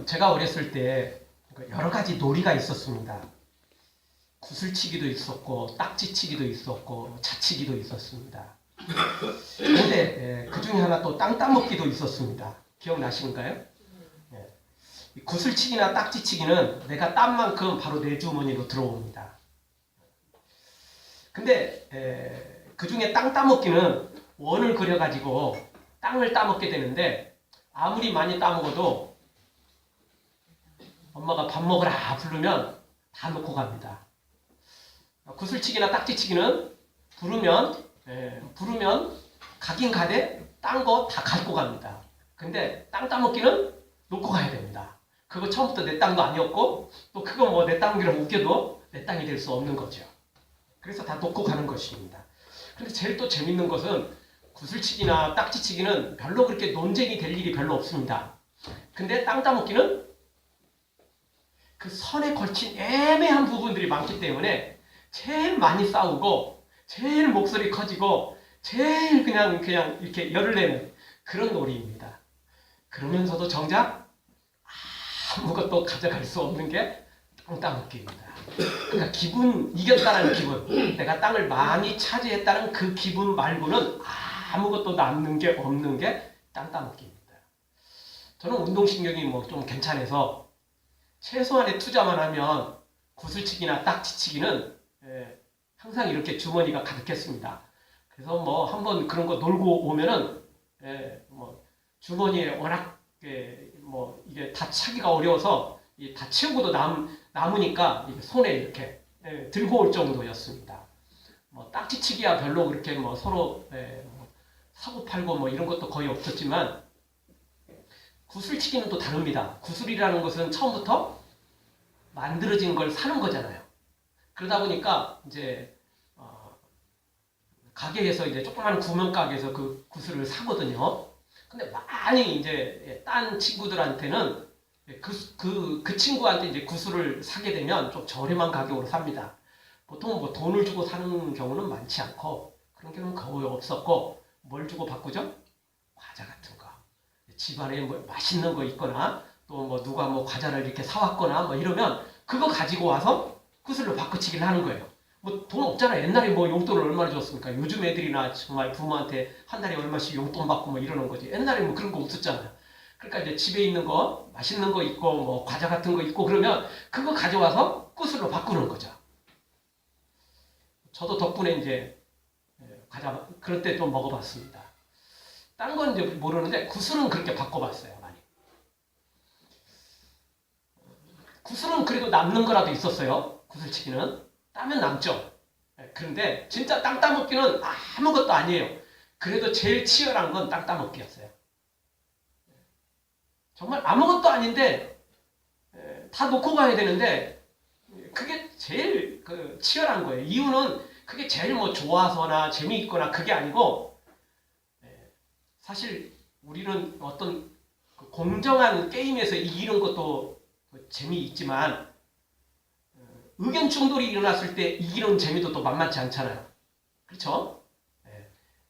제가 어렸을 때 여러 가지 놀이가 있었습니다. 구슬치기도 있었고 딱지치기도 있었고 자치기도 있었습니다. 그런데 그 중에 하나 또 땅 따먹기도 있었습니다. 기억나시는가요? 구슬치기나 딱지치기는 내가 딴 만큼 바로 내 주머니로 들어옵니다. 근데 그 중에 땅 따먹기는 원을 그려가지고 땅을 따먹게 되는데 아무리 많이 따먹어도 엄마가 밥 먹으라 부르면 다 놓고 갑니다. 구슬치기나 딱지치기는 부르면 가긴 가되 딴 거 다 갖고 갑니다. 근데 땅 따먹기는 놓고 가야 됩니다. 그거 처음부터 내 땅도 아니었고 또 그거 뭐 내 땅이라고 웃겨도 내 땅이 될 수 없는 거죠. 그래서 다 놓고 가는 것입니다. 근데 제일 또 재밌는 것은 구슬치기나 딱지치기는 별로 그렇게 논쟁이 될 일이 별로 없습니다. 근데 땅 따먹기는 그 선에 걸친 애매한 부분들이 많기 때문에 제일 많이 싸우고 제일 목소리 커지고 제일 그냥 이렇게 열을 내는 그런 놀이입니다. 그러면서도 정작 아무것도 가져갈 수 없는 게 땅 따먹기입니다. 그러니까 이겼다는 기분, 내가 땅을 많이 차지했다는 그 기분 말고는 아무것도 남는 게 없는 게 땅 따먹기입니다. 저는 운동신경이 뭐 좀 괜찮아서 최소한의 투자만 하면 구슬치기나 딱지치기는 항상 이렇게 주머니가 가득했습니다. 그래서 뭐 한번 그런 거 놀고 오면은 뭐 주머니에 워낙 뭐 이게 다 차기가 어려워서 다 채우고도 남으니까 손에 이렇게 들고 올 정도였습니다. 뭐 딱지치기야 별로 그렇게 뭐 서로 뭐 사고 팔고 뭐 이런 것도 거의 없었지만 구슬치기는 또 다릅니다. 구슬이라는 것은 처음부터 만들어진 걸 사는 거잖아요. 그러다 보니까 이제 가게에서 이제 조그만 구멍 가게에서 그 구슬을 사거든요. 근데 많이 이제 딴 친구들한테는 그 친구한테 이제 구슬을 사게 되면 좀 저렴한 가격으로 삽니다. 보통 뭐 돈을 주고 사는 경우는 많지 않고 그런 경우는 거의 없었고 뭘 주고 바꾸죠? 과자 같은 거. 집안에 뭐 맛있는 거 있거나 또 뭐 누가 뭐 과자를 이렇게 사왔거나 뭐 이러면 그거 가지고 와서 구슬로 바꾸치기를 하는 거예요. 뭐 돈 없잖아요. 옛날에 뭐 용돈을 얼마나 줬습니까? 요즘 애들이나 정말 부모한테 한 달에 얼마씩 용돈 받고 뭐 이러는 거지. 옛날에 뭐 그런 거 없었잖아요. 그러니까 이제 집에 있는 거, 맛있는 거 있고 뭐 과자 같은 거 있고 그러면 그거 가져와서 구슬로 바꾸는 거죠. 저도 덕분에 이제 과자 그런 때 좀 먹어봤습니다. 딴 건 이제 모르는데 구슬은 그렇게 바꿔봤어요. 많이. 구슬은 그래도 남는 거라도 있었어요. 구슬치기는. 따면 남죠. 그런데 진짜 땅 따먹기는 아무것도 아니에요. 그래도 제일 치열한 건 땅 따먹기였어요. 정말 아무것도 아닌데 다 놓고 가야 되는데 그게 제일 치열한 거예요. 이유는 그게 제일 뭐 좋아서나 재미있거나 그게 아니고 사실 우리는 어떤 공정한 게임에서 이기는 것도 재미있지만 의견 충돌이 일어났을 때 이기는 재미도 또 만만치 않잖아요. 그렇죠?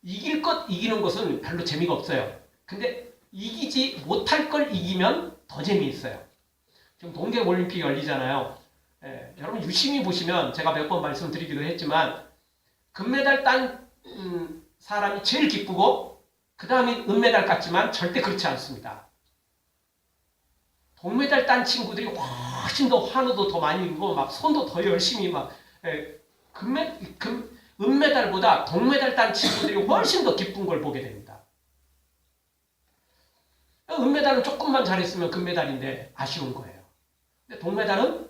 이기는 것은 별로 재미가 없어요. 근데 이기지 못할 걸 이기면 더 재미있어요. 지금 동계올림픽이 열리잖아요. 여러분 유심히 보시면 제가 몇 번 말씀드리기도 했지만 금메달 딴 사람이 제일 기쁘고 그 다음에 은메달 땄지만 절대 그렇지 않습니다. 동메달 딴 친구들이 훨씬 더 환호도 더 많이 일고 막 손도 더 열심히 막 은메달보다 동메달 딴 친구들이 훨씬 더 기쁜 걸 보게 됩니다. 은메달은 조금만 잘했으면 금메달인데 아쉬운 거예요. 근데 동메달은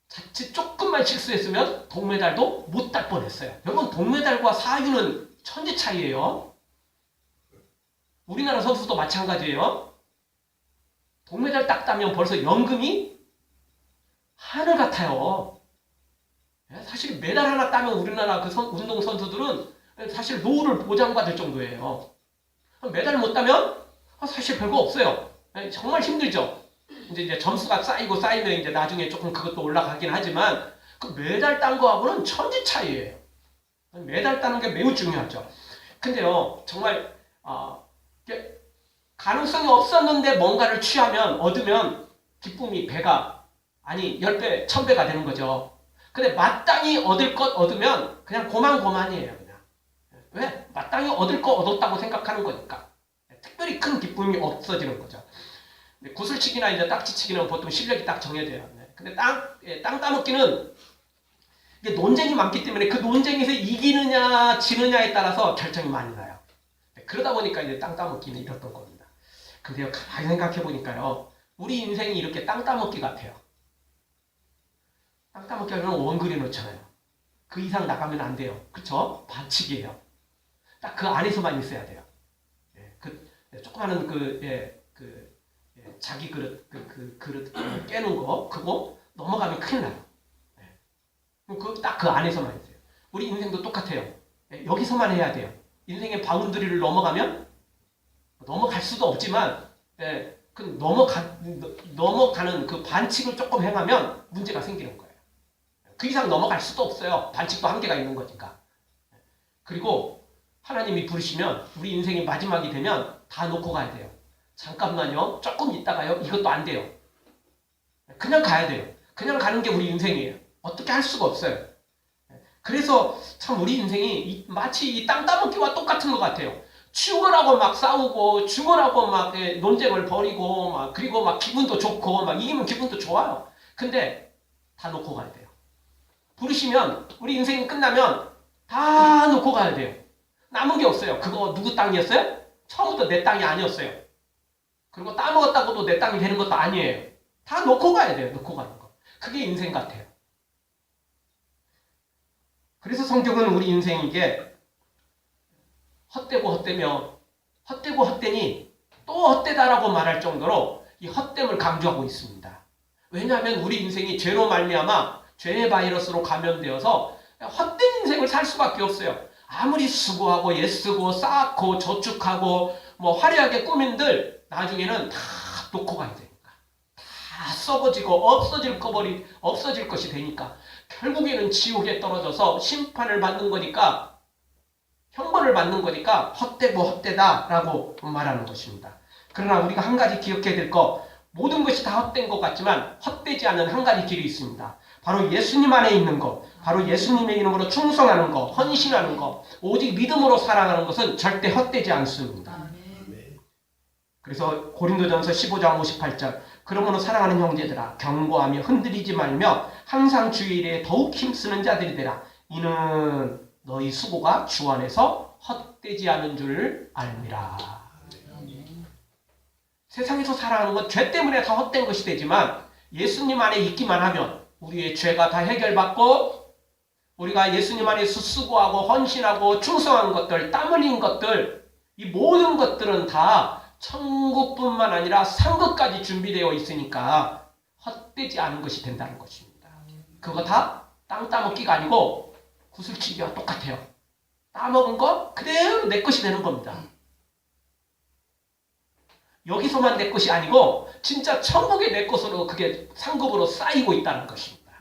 자칫 조금만 실수했으면 동메달도 못 딸 뻔했어요. 여러분 동메달과 사유는 천지 차이예요. 우리나라 선수도 마찬가지예요. 동메달 딱 따면 벌써 연금이 하늘 같아요. 사실 메달 하나 따면 우리나라 그 운동 선수들은 사실 노후를 보장받을 정도예요. 메달 못 따면 사실 별거 없어요. 정말 힘들죠. 이제 점수가 쌓이면 이제 나중에 조금 그것도 올라가긴 하지만 그 메달 딴 거하고는 천지 차이예요. 메달 따는 게 매우 중요하죠. 근데요, 정말 가능성이 없었는데 뭔가를 취하면, 얻으면 기쁨이 배가, 아니 10배, 1000배가 되는 거죠. 근데 마땅히 얻을 것 얻으면 그냥 고만고만이에요. 그냥. 왜? 마땅히 얻을 거 얻었다고 생각하는 거니까. 특별히 큰 기쁨이 없어지는 거죠. 구슬치기나 이제 딱지치기는 보통 실력이 딱 정해져요. 근데 땅 따먹기는 이게 논쟁이 많기 때문에 그 논쟁에서 이기느냐 지느냐에 따라서 결정이 많이 나요. 그러다 보니까 이제 땅 따먹기는 이렇던 겁니다. 근데요, 가만히 생각해 보니까요, 우리 인생이 이렇게 땅 따먹기 같아요. 땅 따먹기 하면 원 그려 놓잖아요. 그 이상 나가면 안 돼요. 그쵸? 반칙이에요. 딱 그 안에서만 있어야 돼요. 조그마한 자기 그릇, 그릇 깨는 거, 그거 넘어가면 큰일 나요. 딱 그 안에서만 있어요. 우리 인생도 똑같아요. 여기서만 해야 돼요. 인생의 바운드리를 넘어가면, 넘어갈 수도 없지만, 넘어가는 그 반칙을 조금 행하면 문제가 생기는 거예요. 그 이상 넘어갈 수도 없어요. 반칙도 한계가 있는 거니까. 그리고 하나님이 부르시면, 우리 인생이 마지막이 되면 다 놓고 가야 돼요. 잠깐만요. 조금 있다가요. 이것도 안 돼요. 그냥 가야 돼요. 그냥 가는 게 우리 인생이에요. 어떻게 할 수가 없어요. 그래서 참 우리 인생이 마치 이 땅 따먹기와 똑같은 것 같아요. 죽으라고 막 싸우고 죽으라고 막 논쟁을 벌이고 그리고 막 기분도 좋고 막 이기면 기분도 좋아요. 근데 다 놓고 가야 돼요. 부르시면 우리 인생이 끝나면 다 놓고 가야 돼요. 남은 게 없어요. 그거 누구 땅이었어요? 처음부터 내 땅이 아니었어요. 그리고 따먹었다고도 내 땅이 되는 것도 아니에요. 다 놓고 가야 돼요. 놓고 가는 거. 그게 인생 같아요. 그래서 성경은 우리 인생에게 헛되고 헛되며 헛되고 헛되니 또 헛되다라고 말할 정도로 이 헛됨을 강조하고 있습니다. 왜냐하면 우리 인생이 죄로 말미암아 죄의 바이러스로 감염되어서 헛된 인생을 살 수밖에 없어요. 아무리 수고하고 애쓰고 쌓고 저축하고 뭐 화려하게 꾸민들 나중에는 다 놓고 가야 되니까. 다 썩어지고 없어질 것이 되니까 결국에는 지옥에 떨어져서 심판을 받는 거니까, 형벌을 받는 거니까 헛되고 헛되다라고 말하는 것입니다. 그러나 우리가 한 가지 기억해야 될 거, 모든 것이 다 헛된 것 같지만 헛되지 않은 한 가지 길이 있습니다. 바로 예수님 안에 있는 것, 바로 예수님의 이름으로 충성하는 것, 헌신하는 것, 오직 믿음으로 살아가는 것은 절대 헛되지 않습니다. 그래서 고린도전서 15장 58절, 그러므로 사랑하는 형제들아 경고하며 흔들리지 말며 항상 주의 일에 더욱 힘쓰는 자들이 되라. 이는 너희 수고가 주 안에서 헛되지 않은 줄 알미라. 세상에서 살아가는 건 죄 때문에 다 헛된 것이 되지만 예수님 안에 있기만 하면 우리의 죄가 다 해결받고, 우리가 예수님 안에서 수고하고 헌신하고 충성한 것들, 땀 흘린 것들, 이 모든 것들은 다 천국뿐만 아니라 상급까지 준비되어 있으니까 헛되지 않은 것이 된다는 것입니다. 그거 다 땅 따먹기가 아니고 구슬치기와 똑같아요. 따먹은 거 그대로 내 것이 되는 겁니다. 여기서만 내 것이 아니고 진짜 천국의 내 것으로 그게 상급으로 쌓이고 있다는 것입니다.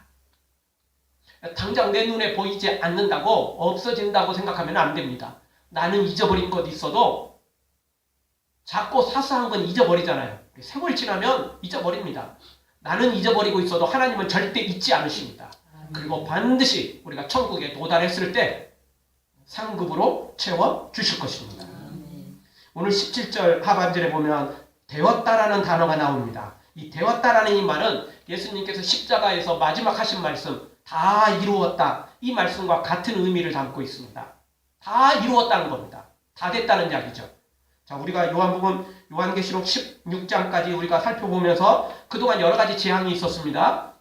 당장 내 눈에 보이지 않는다고 없어진다고 생각하면 안 됩니다. 나는 잊어버린 것 있어도 작고 사소한 건 잊어버리잖아요. 세월 지나면 잊어버립니다. 나는 잊어버리고 있어도 하나님은 절대 잊지 않으십니다. 그리고 반드시 우리가 천국에 도달했을 때 상급으로 채워주실 것입니다. 오늘 17절 하반절에 보면 되었다라는 단어가 나옵니다. 이 되었다라는 이 말은 예수님께서 십자가에서 마지막 하신 말씀, 다 이루었다, 이 말씀과 같은 의미를 담고 있습니다. 다 이루었다는 겁니다. 다 됐다는 이야기죠. 자, 우리가 요한계시록 16장까지 우리가 살펴보면서 그동안 여러 가지 재앙이 있었습니다.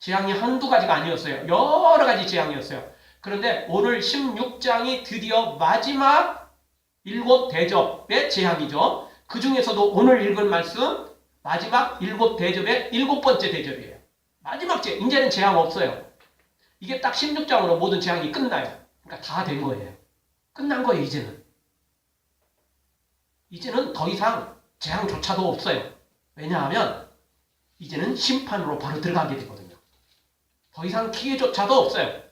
재앙이 한두 가지가 아니었어요. 여러 가지 재앙이었어요. 그런데 오늘 16장이 드디어 마지막 7대접의 재앙이죠. 그 중에서도 오늘 읽을 말씀 마지막 7대접의 7번째 대접이에요. 마지막 이제는 재앙 없어요. 이게 딱 16장으로 모든 재앙이 끝나요. 그러니까 다 된 거예요. 끝난 거예요, 이제는. 이제는 더 이상 재앙조차도 없어요. 왜냐하면 이제는 심판으로 바로 들어가게 되거든요. 더 이상 기회조차도 없어요.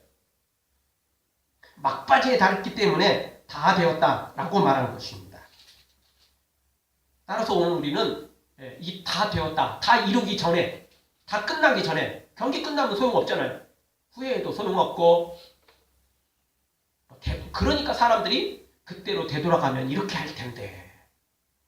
막바지에 달했기 때문에 다 되었다라고 말하는 것입니다. 따라서 오늘 우리는 이 다 되었다, 다 이루기 전에, 다 끝나기 전에, 경기 끝나면 소용없잖아요. 후회해도 소용없고, 그러니까 사람들이 그때로 되돌아가면 이렇게 할 텐데,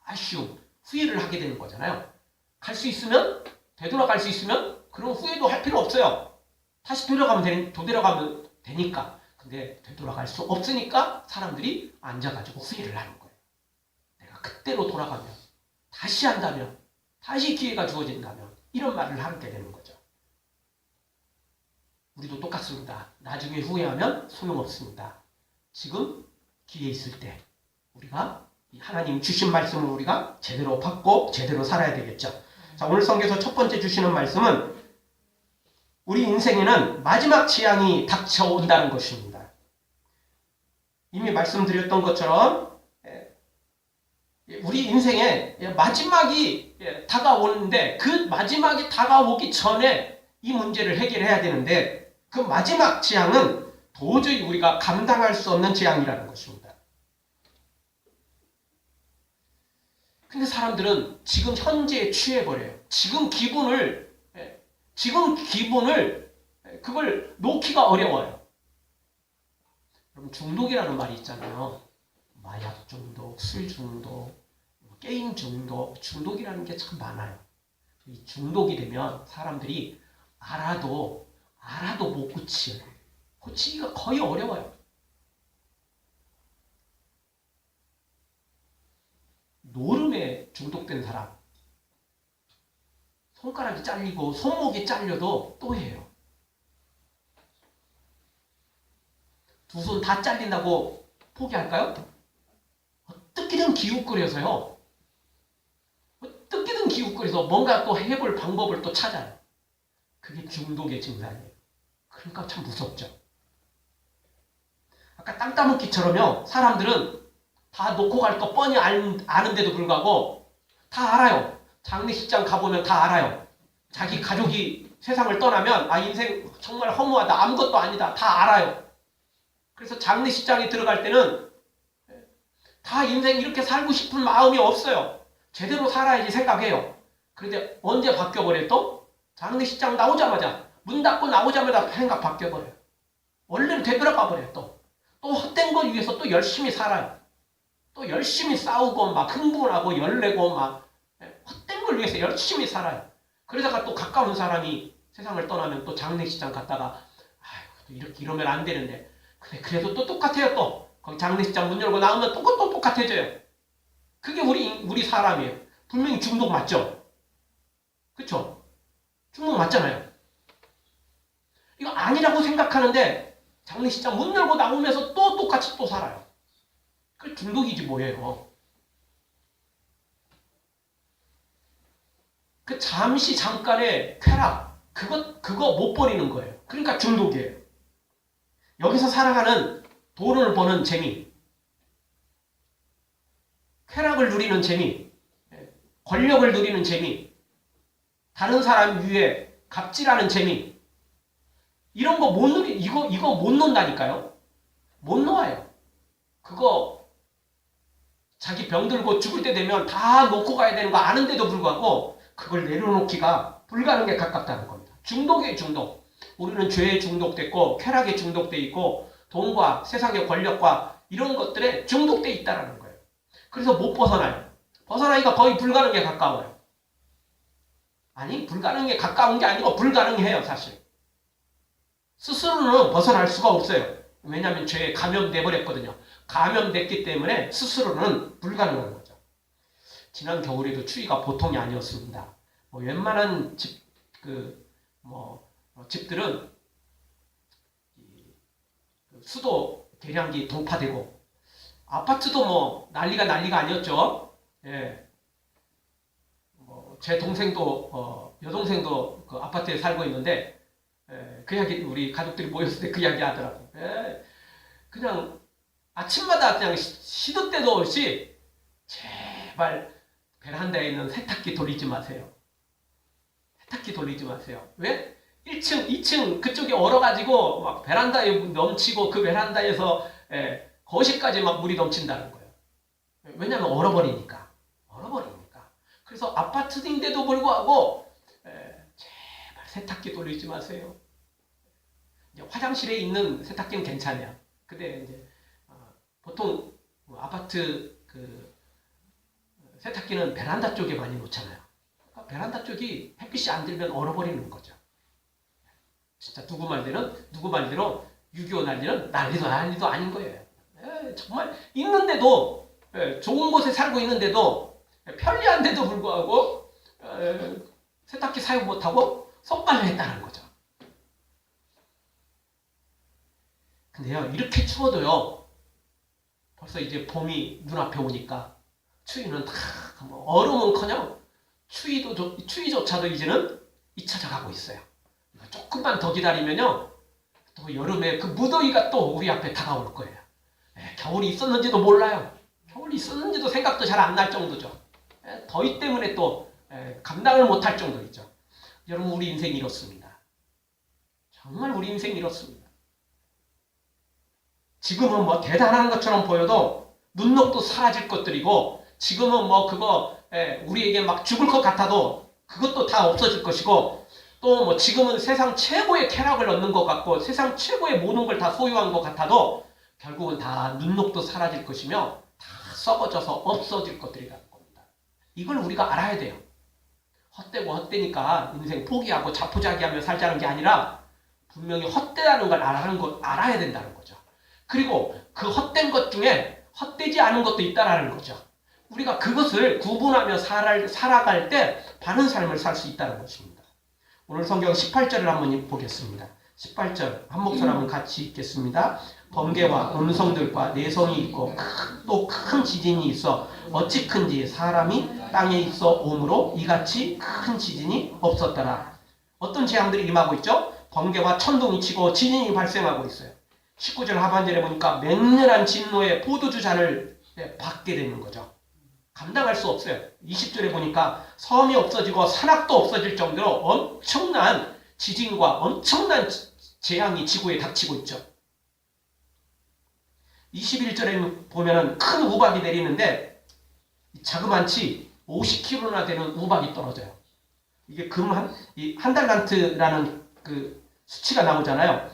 아쉬움, 후회를 하게 되는 거잖아요. 갈 수 있으면, 되돌아갈 수 있으면, 그럼 후회도 할 필요 없어요. 다시 되돌아가면 되니까. 근데 되돌아갈 수 없으니까 사람들이 앉아가지고 후회를 하는 거예요. 내가 그때로 돌아가면, 다시 한다면, 다시 기회가 주어진다면, 이런 말을 하게 되는 거죠. 우리도 똑같습니다. 나중에 후회하면 소용없습니다. 지금 기회 있을 때 우리가 하나님 주신 말씀을 우리가 제대로 받고 제대로 살아야 되겠죠. 자, 오늘 성경에서 첫 번째 주시는 말씀은 우리 인생에는 마지막 재앙이 닥쳐온다는 것입니다. 이미 말씀드렸던 것처럼 우리 인생에 마지막이 다가오는데 그 마지막이 다가오기 전에 이 문제를 해결해야 되는데 그 마지막 재앙은 도저히 우리가 감당할 수 없는 재앙이라는 것입니다. 근데 사람들은 지금 현재에 취해버려요. 지금 기분을 그걸 놓기가 어려워요. 여러분, 중독이라는 말이 있잖아요. 마약 중독, 술 중독, 게임 중독, 중독이라는 게 참 많아요. 이 중독이 되면 사람들이 알아도 못 고치요. 고치기가 거의 어려워요. 노름에 중독된 사람, 손가락이 잘리고 손목이 잘려도 또 해요. 두 손 다 잘린다고 포기할까요? 어떻게든 기웃거려서요. 어떻게든 기웃거려서 뭔가 또 해볼 방법을 또 찾아요. 그게 중독의 증상이에요. 그러니까 참 무섭죠. 아까 땅 따먹기처럼요. 사람들은 다 놓고 갈 거 뻔히 아는데도 불구하고 다 알아요. 장례식장 가보면 다 알아요. 자기 가족이 세상을 떠나면 인생 정말 허무하다, 아무것도 아니다, 다 알아요. 그래서 장례식장에 들어갈 때는 다 인생 이렇게 살고 싶은 마음이 없어요. 제대로 살아야지 생각해요. 그런데 언제 바뀌어버려요 또? 장례식장 나오자마자, 문 닫고 나오자마자 생각 바뀌어버려요. 원래는 되돌아가 버려요 또. 또 헛된 걸 위해서 또 열심히 살아요. 또 열심히 싸우고 막 흥분하고 열내고 막 헛된 걸 위해서 열심히 살아요. 그러다가 또 가까운 사람이 세상을 떠나면 또 장례식장 갔다가 이렇게 이러면 안 되는데 그래도 또 똑같아요 또. 거기 장례식장 문 열고 나오면 또 똑같아져요. 그게 우리 사람이에요. 분명히 중독 맞죠? 그쵸? 중독 맞잖아요. 이거 아니라고 생각하는데 장례식장 문 열고 나오면서 또 똑같이 또 살아요. 그 중독이지 뭐예요. 그 잠깐의 쾌락, 그거 못 버리는 거예요. 그러니까 중독이에요. 여기서 살아가는 돈을 버는 재미, 쾌락을 누리는 재미, 권력을 누리는 재미, 다른 사람 위에 갑질하는 재미, 이런 거 못 이거 못 논다니까요. 못 놓아요. 그거 자기 병들고 죽을 때 되면 다 놓고 가야 되는 거 아는데도 불구하고 그걸 내려놓기가 불가능에 가깝다는 겁니다. 중독이에요, 중독. 우리는 죄에 중독됐고 쾌락에 중독돼 있고 돈과 세상의 권력과 이런 것들에 중독돼 있다는 거예요. 그래서 못 벗어나요. 벗어나기가 거의 불가능에 가까워요. 아니, 불가능에 가까운 게 아니고 불가능해요, 사실. 스스로는 벗어날 수가 없어요. 왜냐하면 죄에 감염돼 버렸거든요. 감염됐기 때문에 스스로는 불가능한 거죠. 지난 겨울에도 추위가 보통이 아니었습니다. 웬만한 집들은 수도 계량기 동파되고 아파트도 난리가 아니었죠. 예. 제 동생도 여동생도 그 아파트에 살고 있는데 그 이야기 우리 가족들이 모였을 때 그 이야기 하더라고. 그냥 아침마다 그냥 시도 때도 없이 제발 베란다에 있는 세탁기 돌리지 마세요. 세탁기 돌리지 마세요. 왜? 1층, 2층 그쪽에 얼어가지고 막 베란다에 넘치고 그 베란다에서 거실까지 막 물이 넘친다는 거예요. 왜냐하면 얼어버리니까. 그래서 아파트인데도 불구하고 제발 세탁기 돌리지 마세요. 이제 화장실에 있는 세탁기는 괜찮아요. 근데 이제 보통 아파트 그 세탁기는 베란다 쪽에 많이 놓잖아요. 그러니까 베란다 쪽이 햇빛이 안 들면 얼어버리는 거죠. 진짜 누구 말대로 6.25 난리는 난리도 아닌 거예요. 정말 있는데도 좋은 곳에 살고 있는데도 편리한데도 불구하고 세탁기 사용 못하고 손빨래 했다는 거죠. 근데요, 이렇게 추워도요, 벌써 이제 봄이 눈앞에 오니까 추위는 다 얼음은커녕 추위조차도 이제는 잊혀져 가고 있어요. 조금만 더 기다리면요, 또 여름에 그 무더위가 또 우리 앞에 다가올 거예요. 겨울이 있었는지도 몰라요. 겨울이 있었는지도 생각도 잘 안 날 정도죠. 더위 때문에 또 감당을 못할 정도이죠. 여러분, 우리 인생이 이렇습니다. 정말 우리 인생이 이렇습니다. 지금은 뭐 대단한 것처럼 보여도 눈녹도 사라질 것들이고, 지금은 뭐 그거 우리에게 막 죽을 것 같아도 그것도 다 없어질 것이고, 또 뭐 지금은 세상 최고의 쾌락을 얻는 것 같고 세상 최고의 모든 걸 다 소유한 것 같아도 결국은 다 눈녹도 사라질 것이며 다 썩어져서 없어질 것들이 될 겁니다. 이걸 우리가 알아야 돼요. 헛되고 헛되니까 인생 포기하고 자포자기하며 살자는 게 아니라 분명히 헛되다는 걸 알아야 된다는 거죠. 그리고 그 헛된 것 중에 헛되지 않은 것도 있다는 거죠. 우리가 그것을 구분하며 살아갈 때 바른 삶을 살 수 있다는 것입니다. 오늘 성경 18절을 한번 보겠습니다. 18절 한 목소리 한번 같이 읽겠습니다. 번개와 음성들과 내성이 있고 또 큰 지진이 있어 어찌 큰지 사람이 땅에 있어 오므로 이같이 큰 지진이 없었더라. 어떤 재앙들이 임하고 있죠? 번개와 천둥이 치고 지진이 발생하고 있어요. 19절 하반절에 보니까 맹렬한 진노의 포도주 잔을 받게 되는 거죠. 감당할 수 없어요. 20절에 보니까 섬이 없어지고 산악도 없어질 정도로 엄청난 지진과 엄청난 재앙이 지구에 닥치고 있죠. 21절에 보면은 큰 우박이 내리는데 자그만치 50kg나 되는 우박이 떨어져요. 이게 한 달란트라는 그 수치가 나오잖아요.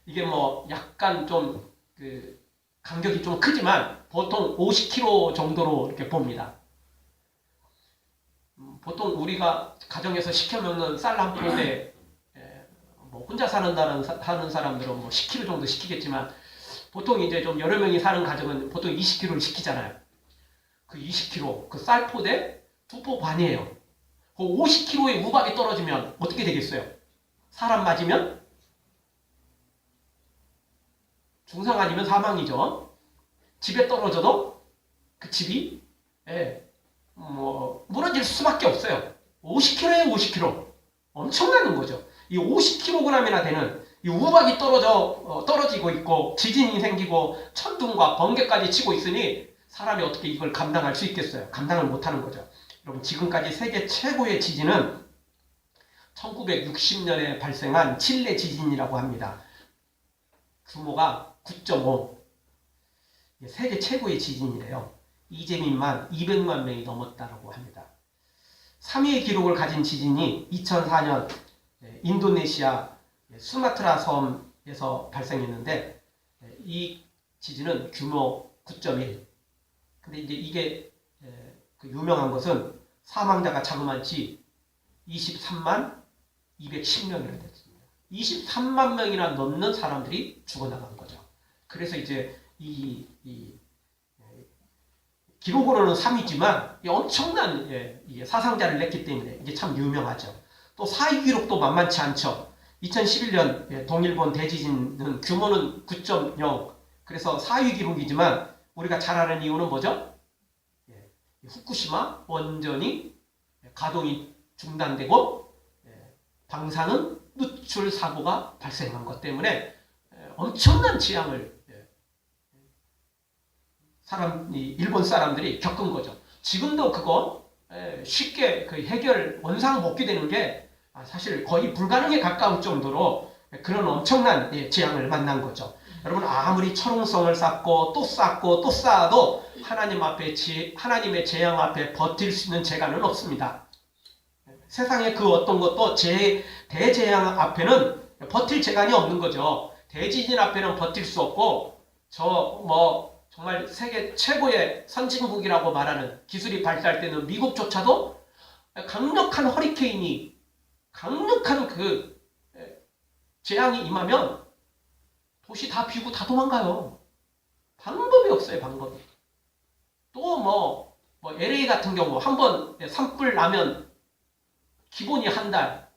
이게 뭐 약간 좀 그 간격이 좀 크지만 보통 50kg 정도로 이렇게 봅니다. 보통 우리가 가정에서 시켜 먹는 쌀 한 포대, 뭐 혼자 사는 사람들은 뭐 10kg 정도 시키겠지만 보통 이제 좀 여러 명이 사는 가정은 보통 20kg를 시키잖아요. 그 20kg, 그 쌀 포대 2포 반이에요. 그 50kg의 우박이 떨어지면 어떻게 되겠어요? 사람 맞으면 중상 아니면 사망이죠. 집에 떨어져도 그 집이 무너질 수밖에 없어요. 50kg에 50kg. 엄청나는 거죠. 이 50kg이나 되는 이 우박이 떨어지고 있고 지진이 생기고 천둥과 번개까지 치고 있으니 사람이 어떻게 이걸 감당할 수 있겠어요? 감당을 못하는 거죠. 여러분, 지금까지 세계 최고의 지진은 1960년에 발생한 칠레 지진이라고 합니다. 규모가 9.5. 세계 최고의 지진이래요. 이재민만 200만 명이 넘었다고 합니다. 3위의 기록을 가진 지진이 2004년 인도네시아 수마트라 섬에서 발생했는데 이 지진은 규모 9.1. 근데 이제 이게 유명한 것은 사망자가 자그만치 23만 210명이나 됐습니다. 23만 명이나 넘는 사람들이 죽어나간 거죠. 그래서 이제 이 기록으로는 3위지만 엄청난 사상자를 냈기 때문에 이게 참 유명하죠. 또 4위 기록도 만만치 않죠. 2011년 동일본 대지진은 규모는 9.0. 그래서 4위 기록이지만 우리가 잘 아는 이유는 뭐죠? 후쿠시마 원전이 가동이 중단되고 방사능 누출 사고가 발생한 것 때문에 엄청난 재앙을 일본 사람들이 겪은 거죠. 지금도 그거 쉽게 그 해결 원상복귀되는 게 사실 거의 불가능에 가까울 정도로 그런 엄청난 재앙을 만난 거죠. 여러분, 아무리 철옹성을 쌓고 또 쌓고 또 쌓아도 하나님의 재앙 앞에 버틸 수 있는 재간은 없습니다. 세상의 그 어떤 것도 대재앙 앞에는 버틸 재간이 없는 거죠. 대지진 앞에는 버틸 수 없고, 정말 세계 최고의 선진국이라고 말하는 기술이 발달되는 미국조차도 강력한 허리케인이, 강력한 그 재앙이 임하면 도시 다 비우고 다 도망가요. 방법이 없어요, 방법이. 또 LA 같은 경우 한번 산불 나면 기본이 한 달,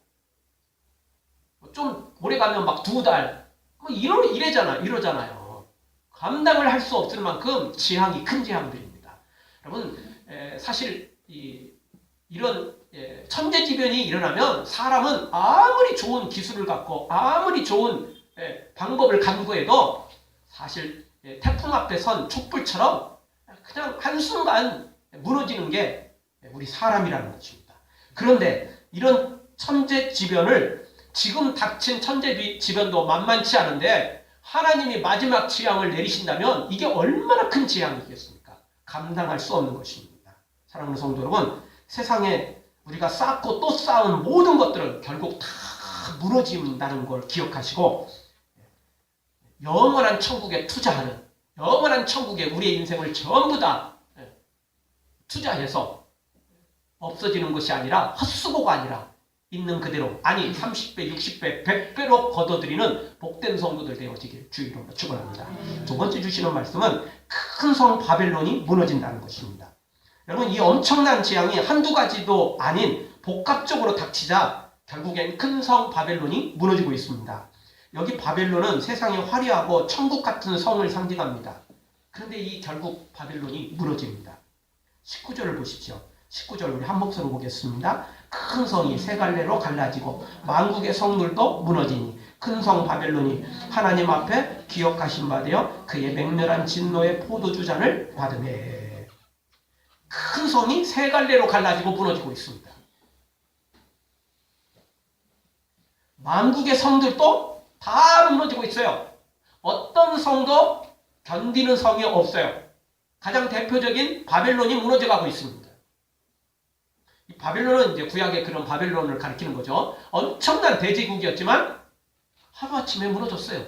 좀 오래 가면 막 2달, 이러잖아요. 감당을 할 수 없을 만큼 재앙이 큰 재앙들입니다. 여러분, 사실 이런 천재지변이 일어나면 사람은 아무리 좋은 기술을 갖고 아무리 좋은 방법을 간구해도 사실 태풍 앞에 선 촛불처럼 그냥 한순간 무너지는 게 우리 사람이라는 것입니다. 그런데 이런 천재지변을, 지금 닥친 천재지변도 만만치 않은데 하나님이 마지막 재앙을 내리신다면 이게 얼마나 큰 재앙이겠습니까? 감당할 수 없는 것입니다. 사랑하는 성도 여러분, 세상에 우리가 쌓고 또 쌓은 모든 것들은 결국 다 무너진다는 걸 기억하시고, 영원한 천국에 투자하는, 영원한 천국에 우리의 인생을 전부 다 투자해서 없어지는 것이 아니라, 헛수고가 아니라 있는 그대로, 아니 30배, 60배, 100배로 거둬들이는 복된 성도들 되어지길 주의로 축원합니다. 두 번째 주시는 말씀은 큰 성 바벨론이 무너진다는 것입니다. 여러분, 이 엄청난 재앙이 한두 가지도 아닌 복합적으로 닥치자 결국엔 큰 성 바벨론이 무너지고 있습니다. 여기 바벨론은 세상에 화려하고 천국 같은 성을 상징합니다. 그런데 이 결국 바벨론이 무너집니다. 19절을 보십시오. 19절 우리 한 목소리로 보겠습니다. 큰 성이 세 갈래로 갈라지고 만국의 성들도 무너지니 큰 성 바벨론이 하나님 앞에 기억하신 바 되어 그의 맹렬한 진노의 포도주 잔을 받으매. 큰 성이 세 갈래로 갈라지고 무너지고 있습니다. 만국의 성들도 다 무너지고 있어요. 어떤 성도 견디는 성이 없어요. 가장 대표적인 바벨론이 무너져가고 있습니다. 이 바벨론은 이제 구약의 그런 바벨론을 가리키는 거죠. 엄청난 대제국이었지만 하루아침에 무너졌어요.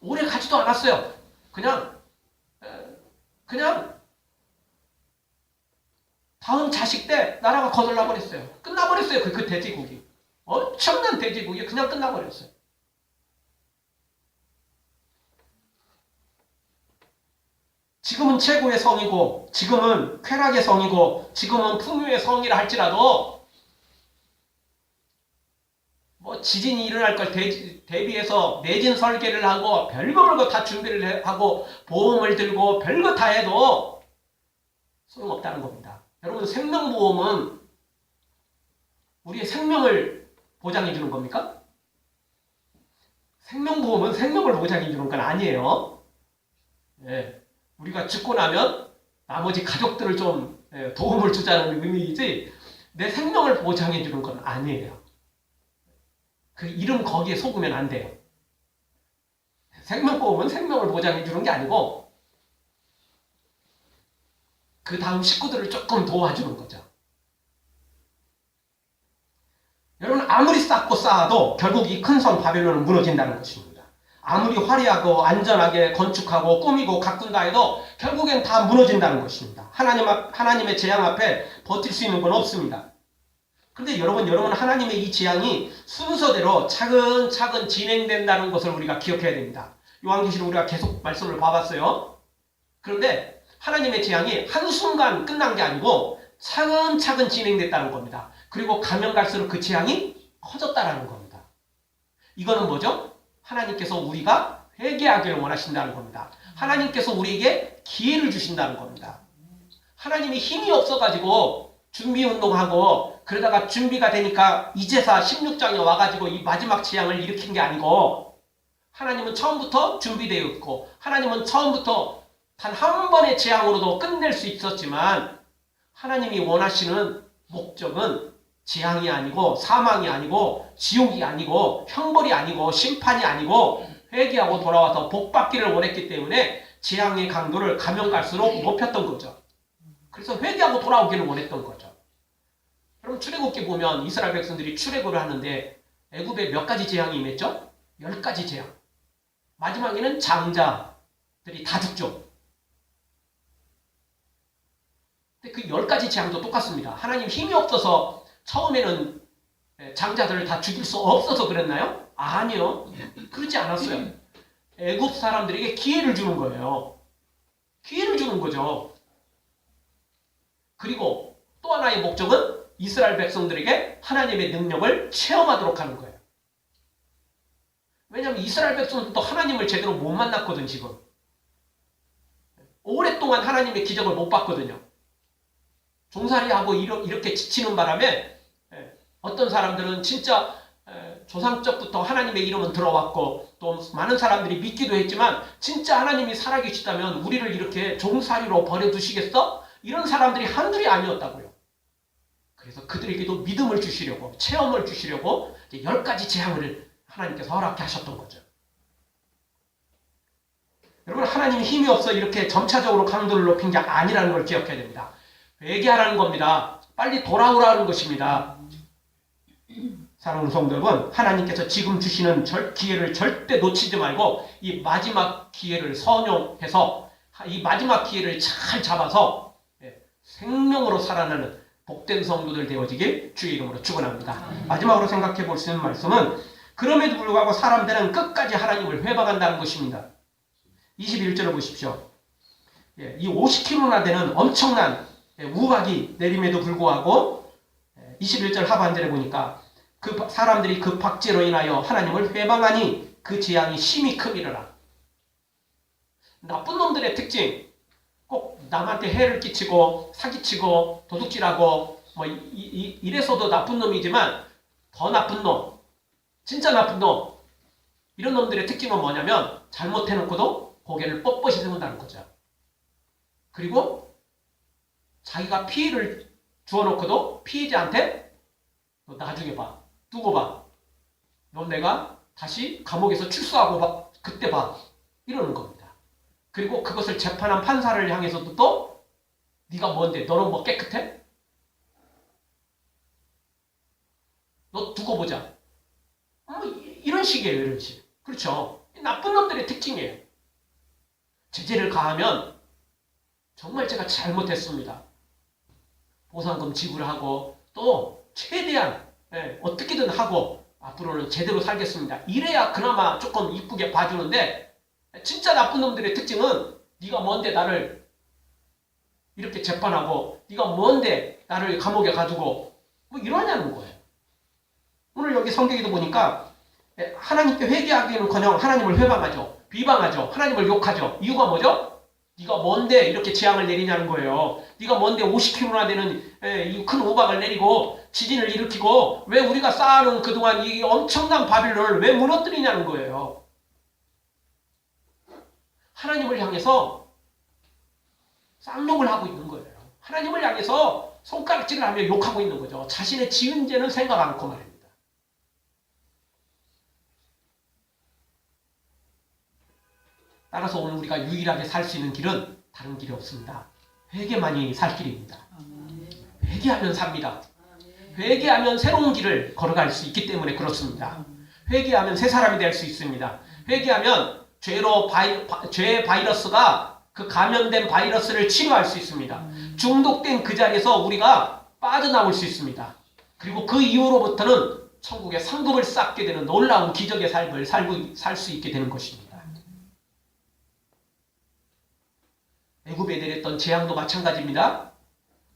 오래 가지도 않았어요. 그냥 다음 자식 때 나라가 거덜나 버렸어요. 끝나버렸어요. 그 대제국이. 엄청난 대제국이 그냥 끝나버렸어요. 지금은 최고의 성이고, 지금은 쾌락의 성이고, 지금은 풍요의 성이라 할지라도 지진이 일어날 걸 대비해서 내진 설계를 하고 별거 다 준비를 하고 보험을 들고 별거 다 해도 소용없다는 겁니다. 여러분, 생명보험은 우리의 생명을 보장해 주는 겁니까? 생명보험은 생명을 보장해 주는 건 아니에요. 네. 우리가 죽고 나면 나머지 가족들을 좀 도움을 주자는 의미이지 내 생명을 보장해 주는 건 아니에요. 그 이름 거기에 속으면 안 돼요. 생명보험은 생명을 보장해 주는 게 아니고 그 다음 식구들을 조금 도와주는 거죠. 여러분, 아무리 쌓고 쌓아도 결국 이 큰 성 바벨론은 무너진다는 것입니다. 아무리 화려하고 안전하게 건축하고 꾸미고 가꾼다 해도 결국엔 다 무너진다는 것입니다. 하나님의 재앙 앞에 버틸 수 있는 건 없습니다. 그런데 여러분, 하나님의 이 재앙이 순서대로 차근차근 진행된다는 것을 우리가 기억해야 됩니다. 요한계시록 우리가 계속 말씀을 봐봤어요. 그런데 하나님의 재앙이 한순간 끝난 게 아니고 차근차근 진행됐다는 겁니다. 그리고 가면 갈수록 그 재앙이 커졌다는 겁니다. 이거는 뭐죠? 하나님께서 우리가 회개하기를 원하신다는 겁니다. 하나님께서 우리에게 기회를 주신다는 겁니다. 하나님이 힘이 없어가지고 준비운동하고 그러다가 준비가 되니까 이제사 16장에 와가지고 이 마지막 재앙을 일으킨 게 아니고, 하나님은 처음부터 준비되어 있고 하나님은 처음부터 단 한 번의 재앙으로도 끝낼 수 있었지만, 하나님이 원하시는 목적은 재앙이 아니고 사망이 아니고 지옥이 아니고 형벌이 아니고 심판이 아니고 회개하고 돌아와서 복 받기를 원했기 때문에 재앙의 강도를 가면 갈수록 높였던 거죠. 그래서 회개하고 돌아오기를 원했던 거죠. 그럼 출애굽기 보면 이스라엘 백성들이 출애굽을 하는데 애굽에 몇 가지 재앙이 임했죠? 10가지 재앙. 마지막에는 장자들이 다 죽죠. 근데 그 10가지 재앙도 똑같습니다. 하나님 힘이 없어서 처음에는 장자들을 다 죽일 수 없어서 그랬나요? 아니요. 그렇지 않았어요. 애굽 사람들에게 기회를 주는 거예요. 기회를 주는 거죠. 그리고 또 하나의 목적은 이스라엘 백성들에게 하나님의 능력을 체험하도록 하는 거예요. 왜냐하면 이스라엘 백성들도 하나님을 제대로 못 만났거든 지금. 오랫동안 하나님의 기적을 못 봤거든요. 종살이하고 이렇게 지치는 바람에 어떤 사람들은 진짜 조상적부터 하나님의 이름은 들어왔고 또 많은 사람들이 믿기도 했지만 진짜 하나님이 살아계시다면 우리를 이렇게 종살이로 버려두시겠어? 이런 사람들이 한둘이 아니었다고요. 그래서 그들에게도 믿음을 주시려고 체험을 주시려고 10가지 재앙을 하나님께서 허락해 하셨던 거죠. 여러분 하나님이 힘이 없어 이렇게 점차적으로 강도를 높인 게 아니라는 걸 기억해야 됩니다. 회개하라는 겁니다. 빨리 돌아오라는 것입니다. 사랑하는 성도 여러분, 하나님께서 지금 주시는 기회를 절대 놓치지 말고 이 마지막 기회를 선용해서 이 마지막 기회를 잘 잡아서 생명으로 살아나는 복된 성도들 되어지길 주의 이름으로 축원합니다. 마지막으로 생각해 볼 수 있는 말씀은 그럼에도 불구하고 사람들은 끝까지 하나님을 회방한다는 것입니다. 21절을 보십시오. 이 50km나 되는 엄청난 우박이 내림에도 불구하고 21절 하반절에 보니까 그 사람들이 그 박제로 인하여 하나님을 회방하니 그 재앙이 심히 크미르라. 나쁜 놈들의 특징, 꼭 남한테 해를 끼치고 사기치고 도둑질하고 뭐 이래서도 나쁜 놈이지만 더 나쁜 놈, 진짜 나쁜 놈, 이런 놈들의 특징은 뭐냐면 잘못해놓고도 고개를 뻣뻣이 세운다는 거죠. 그리고 자기가 피해를 주어놓고도 피해자한테 너 나중에 봐, 두고 봐, 넌 내가 다시 감옥에서 출소하고 봐, 그때 봐, 이러는 겁니다. 그리고 그것을 재판한 판사를 향해서도 또 네가 뭔데, 너는 뭐 깨끗해? 너 두고 보자. 이런 식이에요. 이런 식. 그렇죠. 나쁜 놈들의 특징이에요. 제재를 가하면 정말 제가 잘못했습니다. 보상금 지불하고 또 최대한 어떻게든 하고 앞으로는 제대로 살겠습니다. 이래야 그나마 조금 이쁘게 봐주는데 진짜 나쁜 놈들의 특징은 네가 뭔데 나를 이렇게 재판하고 네가 뭔데 나를 감옥에 가두고 뭐 이러냐는 거예요. 오늘 여기 성경에도 보니까 하나님께 회개하기는커녕 하나님을 회방하죠. 비방하죠. 하나님을 욕하죠. 이유가 뭐죠? 네가 뭔데 이렇게 재앙을 내리냐는 거예요. 네가 뭔데 50km나 되는 이 큰 우박을 내리고 지진을 일으키고 왜 우리가 쌓아놓은 그동안 이 엄청난 바빌론을 왜 무너뜨리냐는 거예요. 하나님을 향해서 쌍욕을 하고 있는 거예요. 하나님을 향해서 손가락질을 하며 욕하고 있는 거죠. 자신의 지은 죄는 생각 않고 말입니다. 따라서 오늘 우리가 유일하게 살 수 있는 길은 다른 길이 없습니다. 회개만이 살 길입니다. 회개하면 sab니다. 회개하면 새로운 길을 걸어갈 수 있기 때문에 그렇습니다. 회개하면 새 사람이 될 수 있습니다. 회개하면 죄의 바이러스가 그 감염된 바이러스를 치료할 수 있습니다. 중독된 그 자리에서 우리가 빠져나올 수 있습니다. 그리고 그 이후로부터는 천국의 상급을 쌓게 되는 놀라운 기적의 삶을 살 수 있게 되는 것입니다. 애굽에 내렸던 재앙도 마찬가지입니다.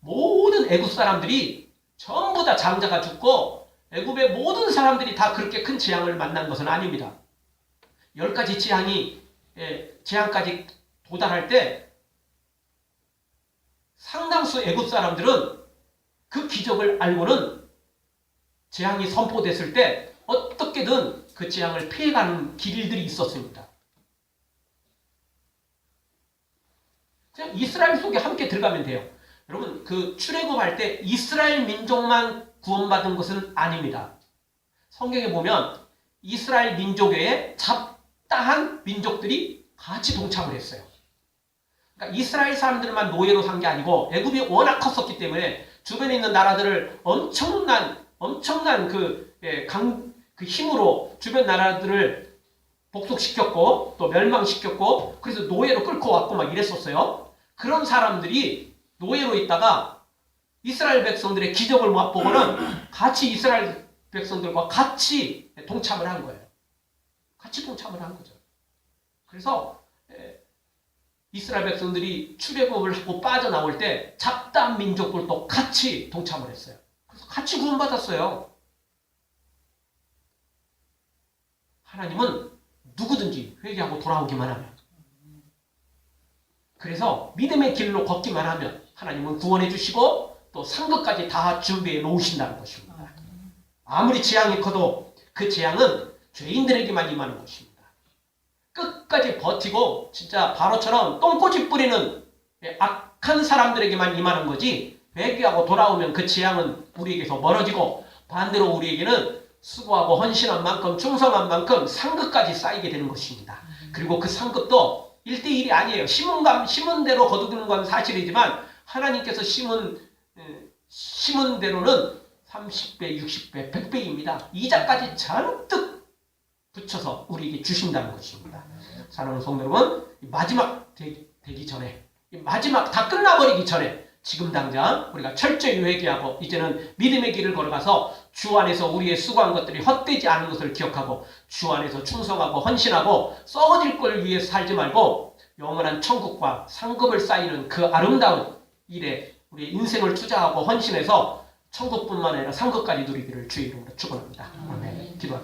모든 애굽 사람들이 전부 다 장자가 죽고 애굽의 모든 사람들이 다 그렇게 큰 재앙을 만난 것은 아닙니다. 10가지 재앙까지 도달할 때 상당수 애굽 사람들은 그 기적을 알고는 재앙이 선포됐을 때 어떻게든 그 재앙을 피해가는 길들이 있었습니다. 이스라엘 속에 함께 들어가면 돼요. 여러분 그 출애굽할 때 이스라엘 민족만 구원받은 것은 아닙니다. 성경에 보면 이스라엘 민족 외에 잡다한 민족들이 같이 동참을 했어요. 그러니까 이스라엘 사람들만 노예로 산 게 아니고 애굽이 워낙 컸었기 때문에 주변에 있는 나라들을 엄청난 그 힘으로 주변 나라들을 복속시켰고 또 멸망시켰고 그래서 노예로 끌고 왔고 막 이랬었어요. 그런 사람들이 노예로 있다가 이스라엘 백성들의 기적을 맛보고는 같이 이스라엘 백성들과 같이 동참을 한 거예요. 같이 동참을 한 거죠. 그래서 이스라엘 백성들이 출애굽을 하고 빠져나올 때 잡다한 민족들도 같이 동참을 했어요. 그래서 같이 구원받았어요. 하나님은 누구든지 회개하고 돌아오기만 하면, 그래서 믿음의 길로 걷기만 하면 하나님은 구원해 주시고 또 상급까지 다 준비해 놓으신다는 것입니다. 아무리 재앙이 커도 그 재앙은 죄인들에게만 임하는 것입니다. 끝까지 버티고 진짜 바로처럼 똥꼬집 뿌리는 악한 사람들에게만 임하는 거지, 회개하고 돌아오면 그 재앙은 우리에게서 멀어지고 반대로 우리에게는 수고하고 헌신한 만큼 충성한 만큼 상급까지 쌓이게 되는 것입니다. 그리고 그 상급도 1대1이 아니에요. 심은 대로 거두는 건 사실이지만 하나님께서 심은 대로는 30배, 60배, 100배입니다. 이자까지 잔뜩 붙여서 우리에게 주신다는 것입니다. 사랑하는 성도 여러분, 마지막 되기 전에, 마지막 다 끝나버리기 전에 지금 당장 우리가 철저히 회개하고 이제는 믿음의 길을 걸어가서 주 안에서 우리의 수고한 것들이 헛되지 않은 것을 기억하고 주 안에서 충성하고 헌신하고 썩어질 걸 위해서 살지 말고 영원한 천국과 상급을 쌓이는 그 아름다운 일에 우리의 인생을 투자하고 헌신해서 천국뿐만 아니라 상급까지 누리기를 주의 이름으로 축원합니다. 아멘. 기도하겠습니다.